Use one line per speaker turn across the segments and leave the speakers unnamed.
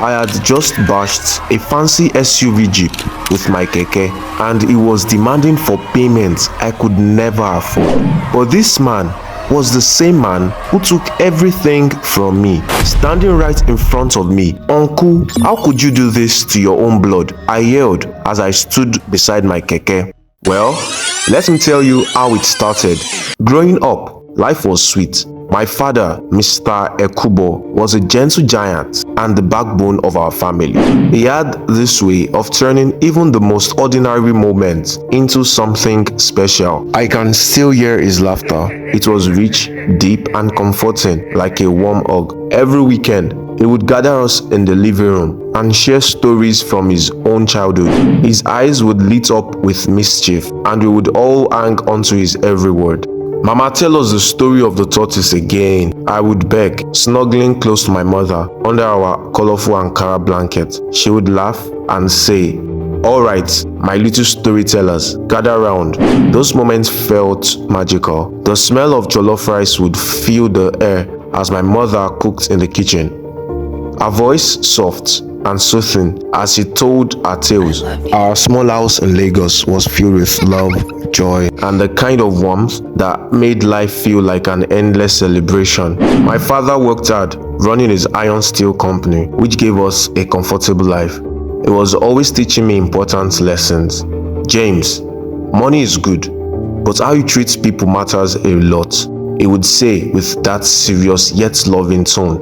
I had just bashed a fancy SUV Jeep with my KEKE, and it was demanding for payments I could never afford. But this man was the same man who took everything from me, standing right in front of me. "Uncle, how could you do this to your own blood?" I yelled as I stood beside my KEKE. Well, let me tell you how it started. Growing up, life was sweet. My father, Mr. Ekubo, was a gentle giant and the backbone of our family. He had this way of turning even the most ordinary moments into something special. I can still hear his laughter. It was rich, deep, and comforting, like a warm hug. Every weekend, he would gather us in the living room and share stories from his own childhood. His eyes would lit up with mischief, and we would all hang onto his every word. "Mama, tell us the story of the tortoise again," I would beg, snuggling close to my mother under our colorful Ankara blanket. She would laugh and say, "All right, my little storytellers, gather round." Those moments felt magical. The smell of jollof rice would fill the air as my mother cooked in the kitchen. Her voice soft and soothing as she told her tales. Our small house in Lagos was filled with love, joy, and the kind of warmth that made life feel like an endless celebration. My father worked hard, running his iron steel company, which gave us a comfortable life. He was always teaching me important lessons. "James, money is good, but how you treat people matters a lot," he would say with that serious yet loving tone.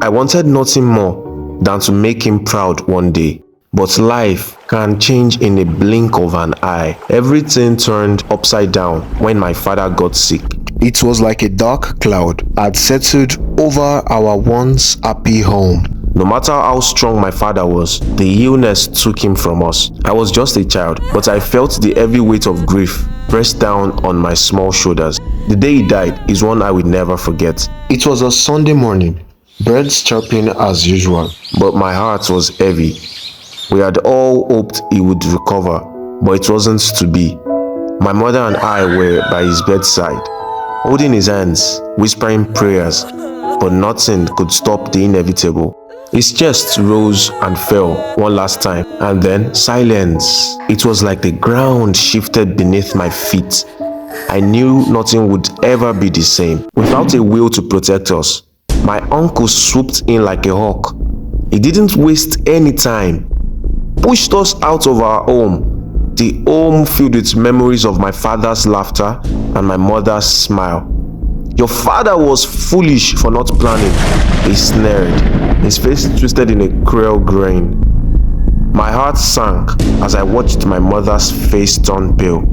I wanted nothing more than to make him proud one day. But life can change in a blink of an eye. Everything turned upside down when my father got sick. It was like a dark cloud had settled over our once happy home. No matter how strong my father was, the illness took him from us. I was just a child, but I felt the heavy weight of grief pressed down on my small shoulders. The day he died is one I will never forget. It was a Sunday morning, birds chirping as usual, but my heart was heavy. We had all hoped he would recover, but it wasn't to be. My mother and I were by his bedside, holding his hands, whispering prayers, but nothing could stop the inevitable. His chest rose and fell one last time, and then silence. It was like the ground shifted beneath my feet. I knew nothing would ever be the same. Without a will to protect us, my uncle swooped in like a hawk. He didn't waste any time. Pushed us out of our home, the home filled with memories of my father's laughter and my mother's smile. "Your father was foolish for not planning," he sneered, his face twisted in a cruel grin. My heart sank as I watched my mother's face turn pale.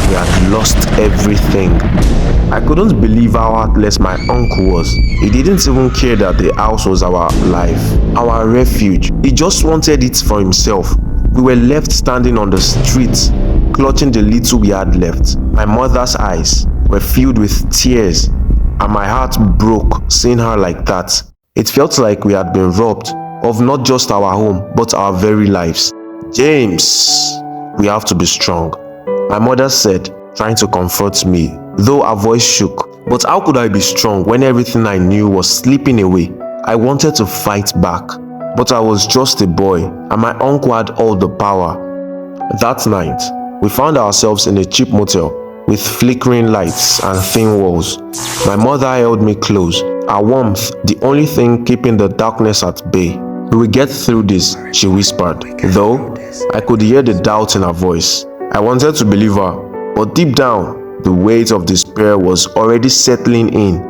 We had lost everything. I couldn't believe how heartless my uncle was. He didn't even care that the house was our life, our refuge. He just wanted it for himself. We were left standing on the street, clutching the little we had left. My mother's eyes were filled with tears, and my heart broke seeing her like that. It felt like we had been robbed of not just our home, but our very lives. "James, we have to be strong," my mother said, trying to comfort me, though her voice shook. But how could I be strong when everything I knew was slipping away? I wanted to fight back, but I was just a boy, and my uncle had all the power. That night, we found ourselves in a cheap motel with flickering lights and thin walls. My mother held me close, her warmth the only thing keeping the darkness at bay. "We will get through this," she whispered, though I could hear the doubt in her voice. I wanted to believe her, but deep down, the weight of despair was already settling in.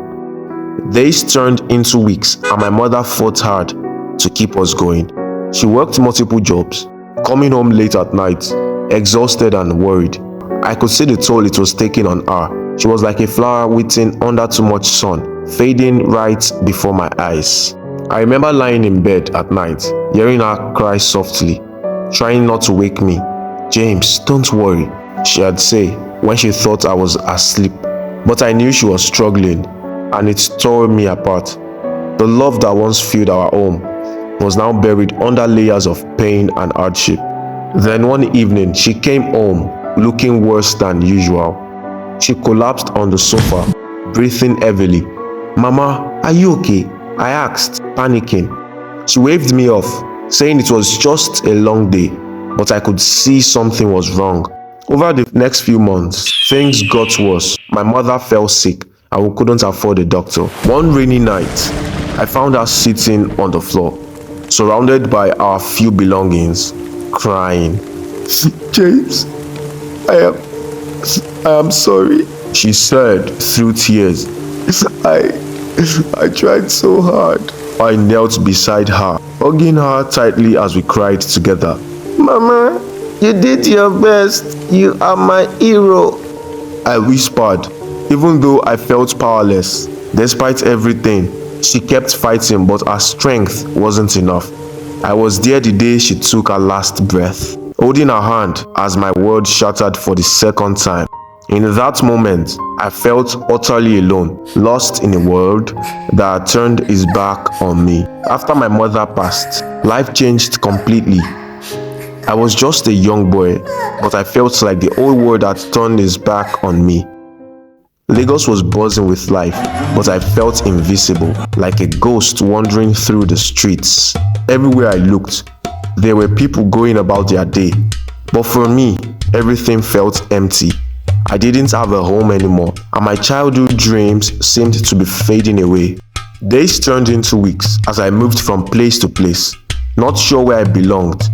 Days turned into weeks, and my mother fought hard to keep us going. She worked multiple jobs, coming home late at night, exhausted and worried. I could see the toll it was taking on her. She was like a flower waiting under too much sun, fading right before my eyes. I remember lying in bed at night, hearing her cry softly, trying not to wake me. "James, don't worry," she'd say when she thought I was asleep. But I knew she was struggling, and it tore me apart. The love that once filled our home was now buried under layers of pain and hardship. Then one evening, she came home looking worse than usual. She collapsed on the sofa, breathing heavily. "Mama, are you okay?" I asked, panicking. She waved me off, saying it was just a long day, but I could see something was wrong. Over the next few months, things got worse. My mother fell sick and we couldn't afford a doctor. One rainy night, I found her sitting on the floor, surrounded by our few belongings, crying. "James, I am sorry," she said through tears. I tried so hard." I knelt beside her, hugging her tightly as we cried together. "Mama, you did your best. You are my hero," I whispered, even though I felt powerless. Despite everything, she kept fighting, but her strength wasn't enough. I was there the day she took her last breath, holding her hand as my world shattered for the second time. In that moment, I felt utterly alone, lost in a world that had turned its back on me. After my mother passed, life changed completely. I was just a young boy, but I felt like the whole world had turned its back on me. Lagos was buzzing with life, but I felt invisible, like a ghost wandering through the streets. Everywhere I looked, there were people going about their day, but for me, everything felt empty. I didn't have a home anymore, and my childhood dreams seemed to be fading away. Days turned into weeks as I moved from place to place, not sure where I belonged.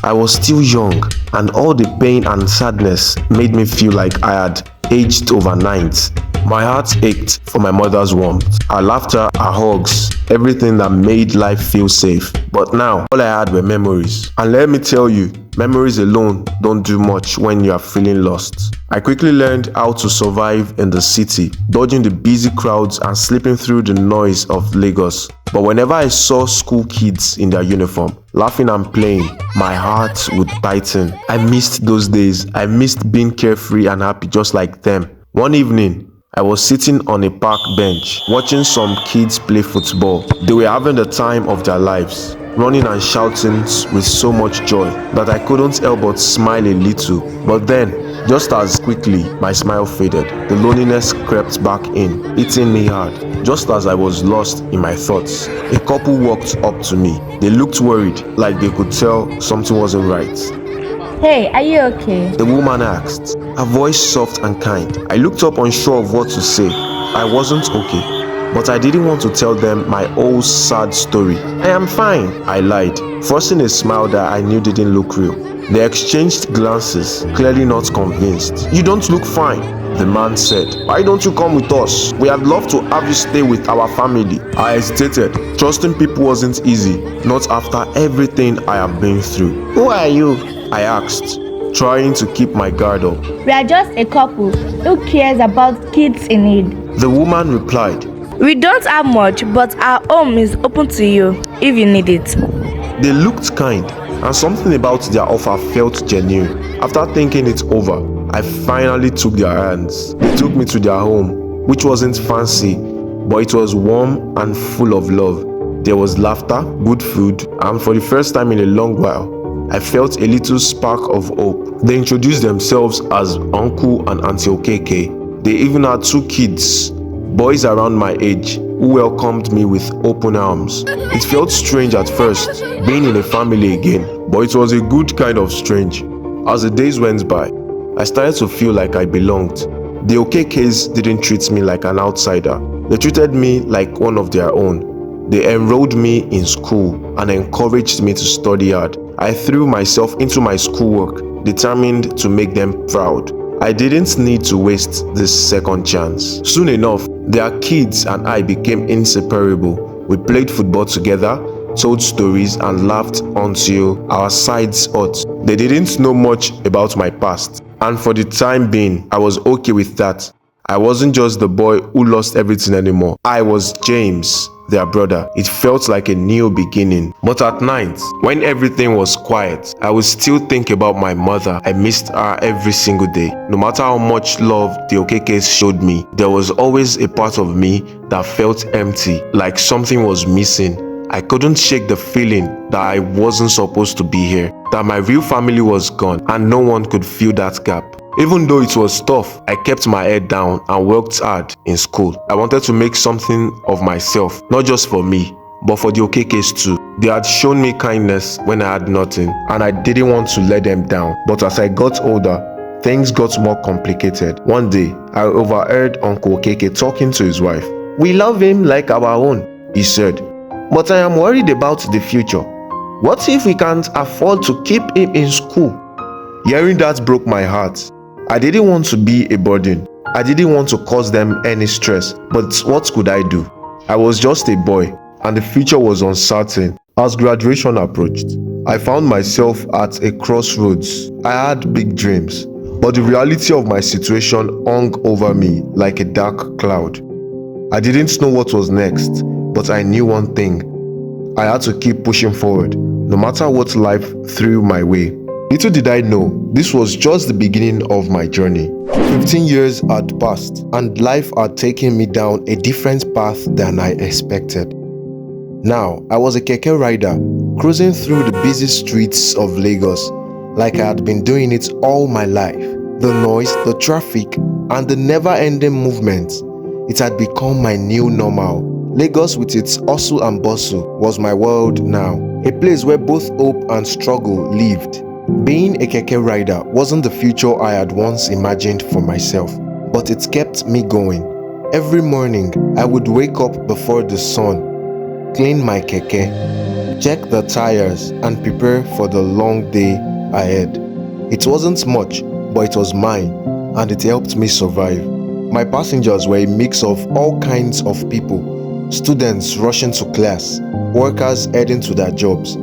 I was still young, and all the pain and sadness made me feel like I had aged overnight. My heart ached for my mother's warmth, her laughter, her hugs, everything that made life feel safe. But now, all I had were memories. And let me tell you, memories alone don't do much when you are feeling lost. I quickly learned how to survive in the city, dodging the busy crowds and slipping through the noise of Lagos. But whenever I saw school kids in their uniform, laughing and playing, my heart would tighten. I missed those days. I missed being carefree and happy just like them. One evening, I was sitting on a park bench, watching some kids play football. They were having the time of their lives, running and shouting with so much joy that I couldn't help but smile a little. But then, just as quickly, my smile faded. The loneliness crept back in, hitting me hard. Just as I was lost in my thoughts, a couple walked up to me. They looked worried, like they could tell something wasn't right.
"Hey, are you okay?"
The woman asked, her voice soft and kind. I looked up unsure of what to say. I wasn't okay, but I didn't want to tell them my whole sad story. "I am fine," I lied, forcing a smile that I knew didn't look real. They exchanged glances, clearly not convinced. "You don't look fine," the man said. "Why don't you come with us? We would love to have you stay with our family." I hesitated. Trusting people wasn't easy, not after everything I have been through. "Who are you?" I asked, trying to keep my guard up.
"We are just a couple who cares about kids in need."
The woman replied.
"We don't have much, but our home is open to you if you need it."
They looked kind, and something about their offer felt genuine. After thinking it over, I finally took their hands. They took me to their home, which wasn't fancy, but it was warm and full of love. There was laughter, good food, and for the first time in a long while, I felt a little spark of hope. They introduced themselves as Uncle and Auntie KEKE. They even had 2 kids, boys around my age, who welcomed me with open arms. It felt strange at first, being in a family again, but it was a good kind of strange. As the days went by, I started to feel like I belonged. The KEKEs didn't treat me like an outsider. They treated me like one of their own. They enrolled me in school and encouraged me to study hard. I threw myself into my schoolwork, determined to make them proud. I didn't need to waste this second chance. Soon enough, their kids and I became inseparable. We played football together, told stories, and laughed until our sides hurt. They didn't know much about my past, and for the time being, I was okay with that. I wasn't just the boy who lost everything anymore. I was James, their brother. It felt like a new beginning. But at night, when everything was quiet, I would still think about my mother. I missed her every single day. No matter how much love the KEKEs showed me, there was always a part of me that felt empty, like something was missing. I couldn't shake the feeling that I wasn't supposed to be here, that my real family was gone, and no one could fill that gap. Even though it was tough, I kept my head down and worked hard in school. I wanted to make something of myself, not just for me, but for the Okekes too. They had shown me kindness when I had nothing, and I didn't want to let them down. But as I got older, things got more complicated. One day, I overheard Uncle Keke talking to his wife. "We love him like our own," he said, "but I am worried about the future. What if we can't afford to keep him in school?" Hearing that broke my heart. I didn't want to be a burden. I didn't want to cause them any stress, but what could I do? I was just a boy, and the future was uncertain. As graduation approached, I found myself at a crossroads. I had big dreams, but the reality of my situation hung over me like a dark cloud. I didn't know what was next, but I knew one thing. I had to keep pushing forward, no matter what life threw my way. Little did I know, this was just the beginning of my journey. 15 years had passed, and life had taken me down a different path than I expected. Now, I was a keke rider, cruising through the busy streets of Lagos, like I had been doing it all my life. The noise, the traffic, and the never-ending movement, it had become my new normal. Lagos with its hustle and bustle was my world now, a place where both hope and struggle lived. Being a keke rider wasn't the future I had once imagined for myself, but it kept me going. Every morning, I would wake up before the sun, clean my keke, check the tires, and prepare for the long day ahead. It wasn't much, but it was mine, and it helped me survive. My passengers were a mix of all kinds of people: students rushing to class, workers heading to their jobs,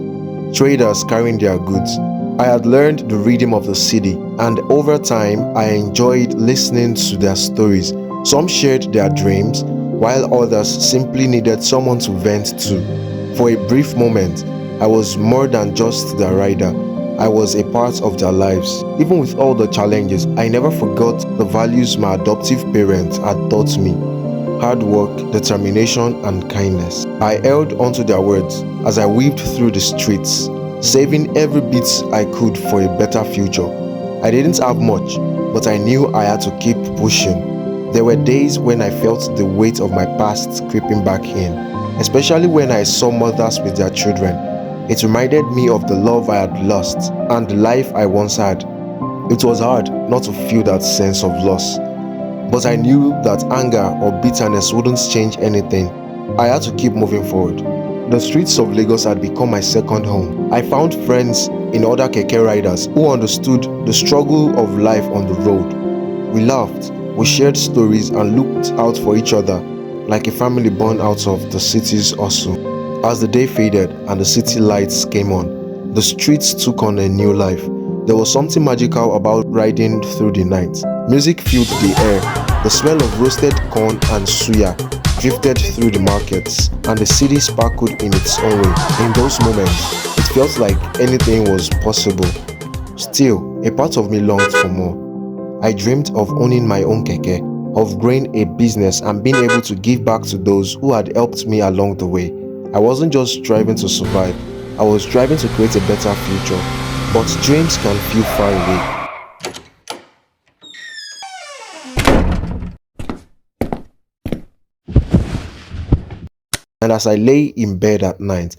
traders carrying their goods. I had learned the rhythm of the city, and over time, I enjoyed listening to their stories. Some shared their dreams, while others simply needed someone to vent to. For a brief moment, I was more than just their rider. I was a part of their lives. Even with all the challenges, I never forgot the values my adoptive parents had taught me: hard work, determination, and kindness. I held onto their words as I weaved through the streets, saving every bit I could for a better future. I didn't have much, but I knew I had to keep pushing. There were days when I felt the weight of my past creeping back in, especially when I saw mothers with their children. It reminded me of the love I had lost and the life I once had. It was hard not to feel that sense of loss, but I knew that anger or bitterness wouldn't change anything. I had to keep moving forward. The streets of Lagos had become my second home. I found friends in other keke riders who understood the struggle of life on the road. We laughed, we shared stories, and looked out for each other like a family born out of the city's hustle. As the day faded and the city lights came on, the streets took on a new life. There was something magical about riding through the night. Music filled the air, the smell of roasted corn and suya drifted through the markets, and the city sparkled in its own way. In those moments, it felt like anything was possible. Still, a part of me longed for more. I dreamed of owning my own keke, of growing a business and being able to give back to those who had helped me along the way. I wasn't just striving to survive, I was striving to create a better future. But dreams can feel far away. And as I lay in bed at night,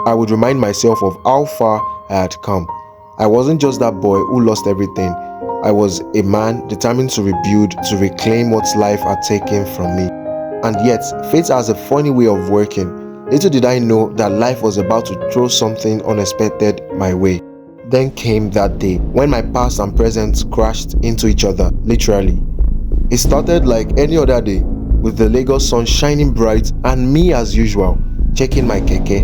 I would remind myself of how far I had come. I wasn't just that boy who lost everything. I was a man determined to rebuild, to reclaim what life had taken from me. And yet, fate has a funny way of working. Little did I know that life was about to throw something unexpected my way. Then came that day when my past and present crashed into each other, literally. It started like any other day, with the Lagos sun shining bright and me as usual, checking my keke,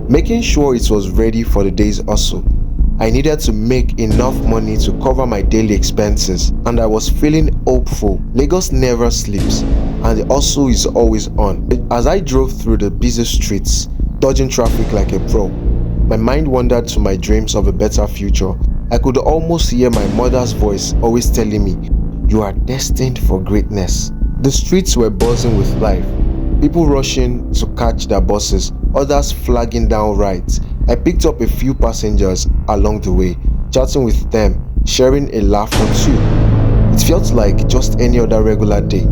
making sure it was ready for the day's hustle. I needed to make enough money to cover my daily expenses, and I was feeling hopeful. Lagos never sleeps, and the hustle is always on. As I drove through the busy streets, dodging traffic like a pro, my mind wandered to my dreams of a better future. I could almost hear my mother's voice always telling me, "You are destined for greatness." The streets were buzzing with life, people rushing to catch their buses, others flagging down rides. I picked up a few passengers along the way, chatting with them, sharing a laugh or two. It felt like just any other regular day,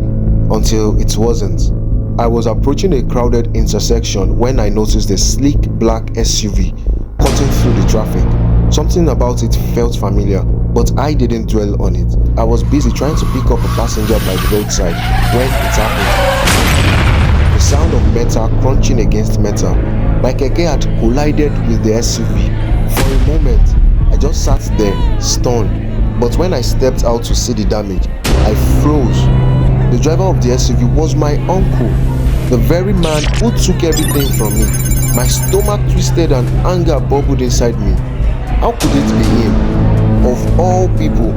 until it wasn't. I was approaching a crowded intersection when I noticed a sleek black SUV cutting through the traffic. Something about it felt familiar, but I didn't dwell on it. I was busy trying to pick up a passenger by the roadside when it happened. The sound of metal crunching against metal. My keke had collided with the SUV. For a moment, I just sat there, stunned. But when I stepped out to see the damage, I froze. The driver of the SUV was my uncle, the very man who took everything from me. My stomach twisted and anger bubbled inside me. How could it be him? Of all people,